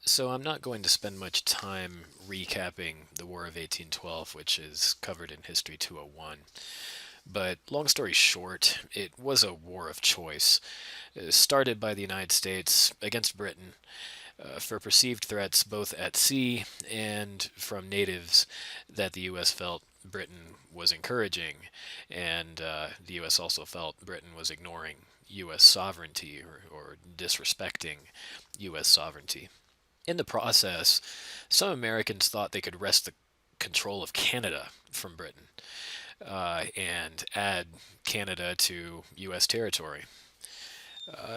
So I'm not going to spend much time recapping the War of 1812, which is covered in History 201. But long story short, it was a war of choice, started by the United States against Britain for perceived threats both at sea and from natives that the U.S. felt Britain was encouraging, and the U.S. also felt Britain was ignoring U.S. sovereignty or disrespecting U.S. sovereignty. In the process, some Americans thought they could wrest the control of Canada from Britain and add Canada to U.S. territory.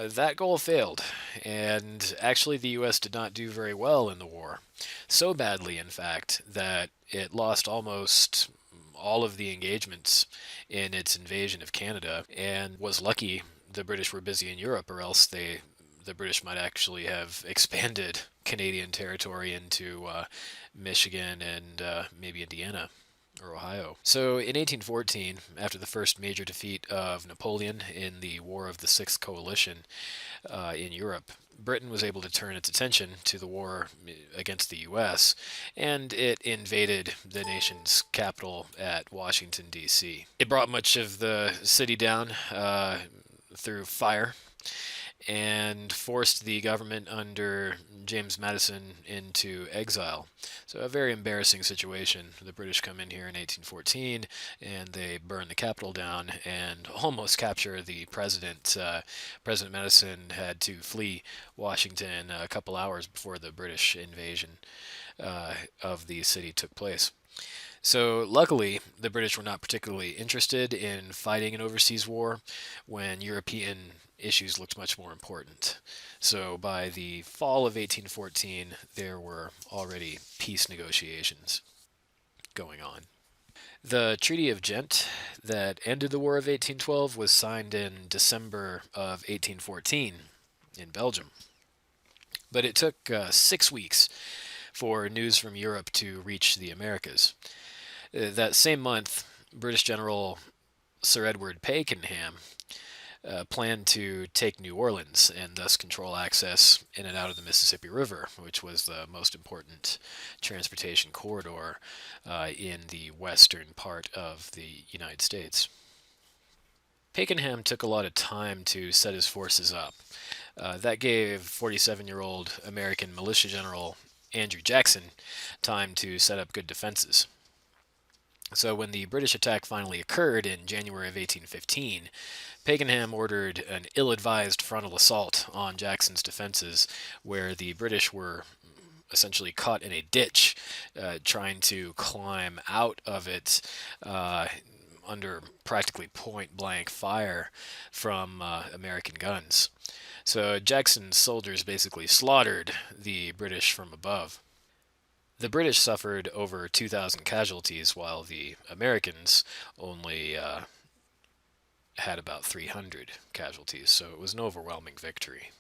That goal failed, and actually, the U.S. did not do very well in the war. So badly, in fact, that it lost almost all of the engagements in its invasion of Canada and was lucky the British were busy in Europe, or else the British might actually have expanded Canadian territory into Michigan and maybe Indiana or Ohio. So in 1814, after the first major defeat of Napoleon in the War of the Sixth Coalition in Europe, Britain was able to turn its attention to the war against the U.S., and it invaded the nation's capital at Washington, D.C. It brought much of the city down through fire and forced the government under James Madison into exile. So, a very embarrassing situation. The British come in here in 1814 and they burn the Capitol down and almost capture the president. President Madison had to flee Washington a couple hours before the British invasion of the city took place. So, luckily, the British were not particularly interested in fighting an overseas war when European issues looked much more important. So, by the fall of 1814, there were already peace negotiations going on. The Treaty of Ghent that ended the War of 1812 was signed in December of 1814 in Belgium. But it took 6 weeks for news from Europe to reach the Americas. That same month, British General Sir Edward Pakenham planned to take New Orleans and thus control access in and out of the Mississippi River, which was the most important transportation corridor in the western part of the United States. Pakenham took a lot of time to set his forces up. That gave 47-year-old American militia general Andrew Jackson time to set up good defenses. So when the British attack finally occurred in January of 1815, Pakenham ordered an ill-advised frontal assault on Jackson's defenses, where the British were essentially caught in a ditch, trying to climb out of it under practically point-blank fire from American guns. So Jackson's soldiers basically slaughtered the British from above. The British suffered over 2,000 casualties, while the Americans only had about 300 casualties, so it was an overwhelming victory.